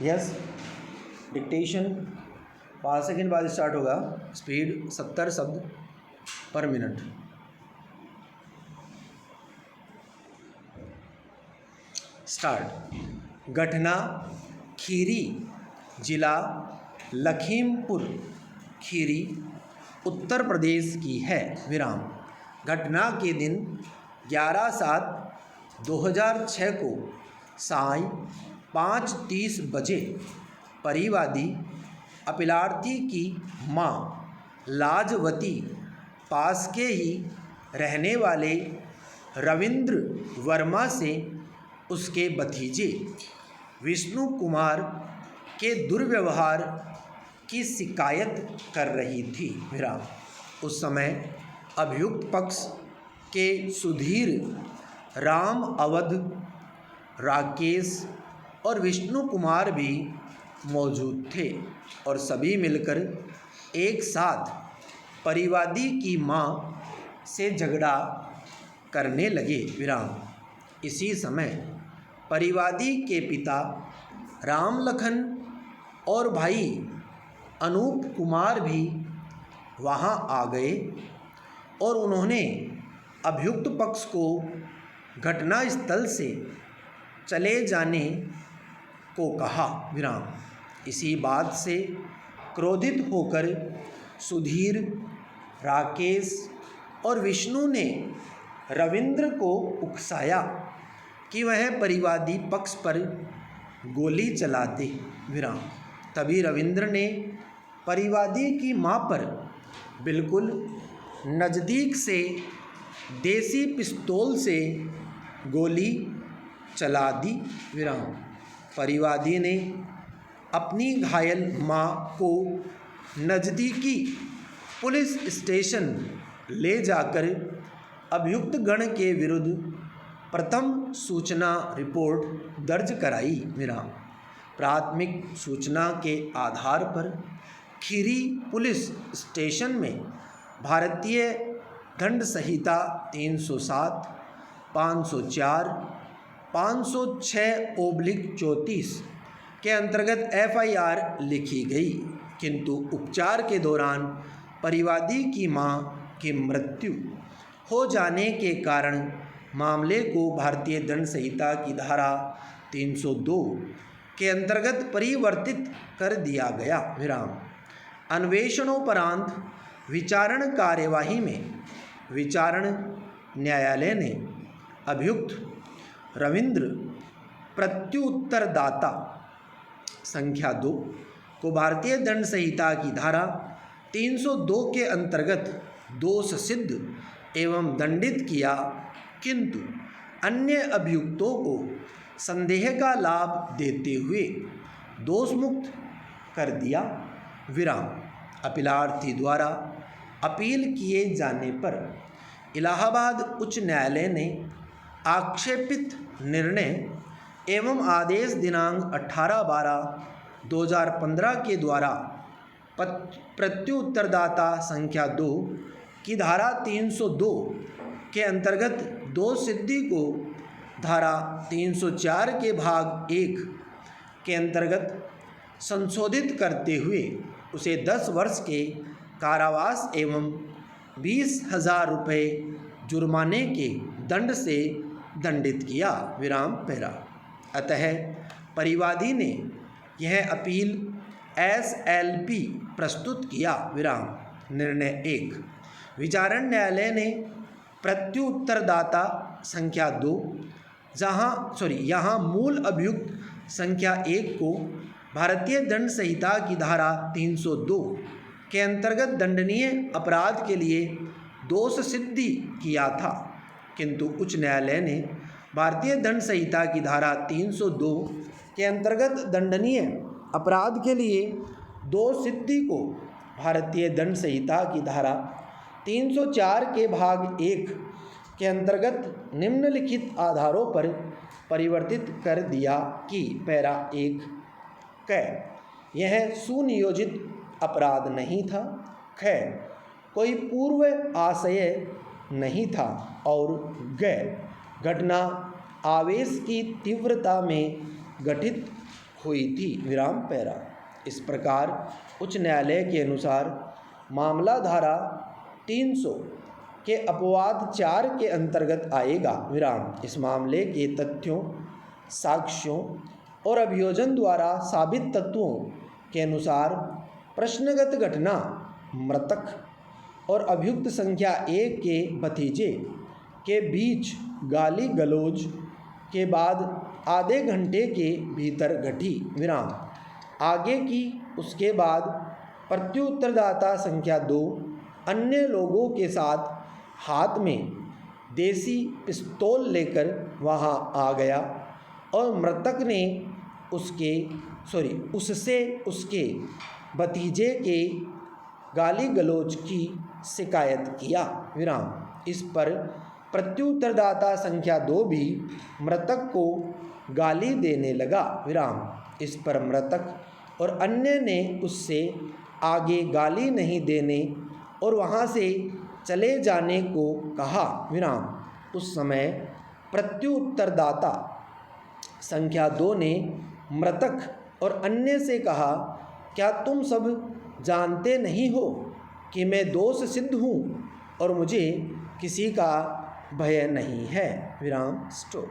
Yes, dictation 5 second बाद start होगा। Speed 70 शब्द पर मिनट। स्टार्ट। घटना खीरी, जिला लखीमपुर खीरी, उत्तर प्रदेश की है। विराम। घटना के दिन 11/7/2006 को साय 5:30 बजे परिवादी अपीलार्थी की मां लाजवती पास के ही रहने वाले रविंद्र वर्मा से उसके भतीजे विष्णु कुमार के दुर्व्यवहार की शिकायत कर रही थी। विराम। उस समय अभियुक्त पक्ष के सुधीर, राम अवध, राकेश और विष्णु कुमार भी मौजूद थे और सभी मिलकर एक साथ परिवादी की मां से झगड़ा करने लगे। विराम। इसी समय परिवादी के पिता राम लखन और भाई अनूप कुमार भी वहां आ गए और उन्होंने अभियुक्त पक्ष को घटनास्थल से चले जाने को कहा। विराम। इसी बात से क्रोधित होकर सुधीर, राकेश और विष्णु ने रविंद्र को उकसाया कि वह परिवादी पक्ष पर गोली चला दे। विराम। तभी रविंद्र ने परिवादी की मां पर बिल्कुल नज़दीक से देसी पिस्तौल से गोली चला दी। विराम। परिवादी ने अपनी घायल मां को नज़दीकी पुलिस स्टेशन ले जाकर अभियुक्त गण के विरुद्ध प्रथम सूचना रिपोर्ट दर्ज कराई। विराम। प्राथमिक सूचना के आधार पर खीरी पुलिस स्टेशन में भारतीय दंड संहिता 307, 504, 506/34 के अंतर्गत FIR लिखी गई, किंतु उपचार के दौरान परिवादी की मां की मृत्यु हो जाने के कारण मामले को भारतीय दंड संहिता की धारा 302 के अंतर्गत परिवर्तित कर दिया गया। विराम। अन्वेषणोपरांत विचारण कार्यवाही में विचारण न्यायालय ने अभियुक्त रविंद्र प्रत्युत्तरदाता संख्या 2 को भारतीय दंड संहिता की धारा 302 के अंतर्गत दोष सिद्ध एवं दंडित किया, किंतु अन्य अभियुक्तों को संदेह का लाभ देते हुए दोषमुक्त कर दिया। विराम। अपीलार्थी द्वारा अपील किए जाने पर इलाहाबाद उच्च न्यायालय ने आक्षेपित निर्णय एवं आदेश दिनांक 18/12/2015 के द्वारा प्रत्युत्तरदाता संख्या 2 की धारा 302 के अंतर्गत दोष सिद्धि को धारा 304 के भाग 1 के अंतर्गत संशोधित करते हुए उसे 10 वर्ष के कारावास एवं 20,000 रुपये जुर्माने के दंड से दंडित किया। विराम पैरा। अतः परिवादी ने यह अपील SLP प्रस्तुत किया। विराम। निर्णय 1। विचारण न्यायालय ने प्रत्युत्तरदाता संख्या 2 यहाँ मूल अभियुक्त संख्या 1 को भारतीय दंड संहिता की धारा 302 के अंतर्गत दंडनीय अपराध के लिए दोष सिद्धि किया था, किंतु उच्च न्यायालय ने भारतीय दंड संहिता की धारा 302 के अंतर्गत दंडनीय अपराध के लिए दोष सिद्धि को भारतीय दंड संहिता की धारा 304 के भाग 1 के अंतर्गत निम्नलिखित आधारों पर परिवर्तित कर दिया कि पैरा 1 क यह सुनियोजित अपराध नहीं था, ख कोई पूर्व आशय नहीं था और ग घटना आवेश की तीव्रता में घटित हुई थी विराम पैरा। इस प्रकार उच्च न्यायालय के अनुसार मामला धारा 300 के अपवाद 4 के अंतर्गत आएगा विराम। इस मामले के तथ्यों, साक्ष्यों और अभियोजन द्वारा साबित तत्वों के अनुसार प्रश्नगत घटना मृतक और अभियुक्त संख्या 1 के भतीजे के बीच गाली गलौज के बाद आधे घंटे के भीतर घटी विराम। आगे की उसके बाद प्रत्युत्तरदाता संख्या 2 अन्य लोगों के साथ हाथ में देसी पिस्तौल लेकर वहां आ गया और मृतक ने उससे उसके भतीजे के गाली गलौज की शिकायत किया विराम। इस पर प्रत्युत्तरदाता संख्या 2 भी मृतक को गाली देने लगा विराम। इस पर मृतक और अन्य ने उससे आगे गाली नहीं देने और वहाँ से चले जाने को कहा विराम। उस समय प्रत्युत्तरदाता संख्या 2 ने मृतक और अन्य से कहा, क्या तुम सब जानते नहीं हो कि मैं दोष सिद्ध हूँ और मुझे किसी का भय नहीं है विराम। स्टॉप।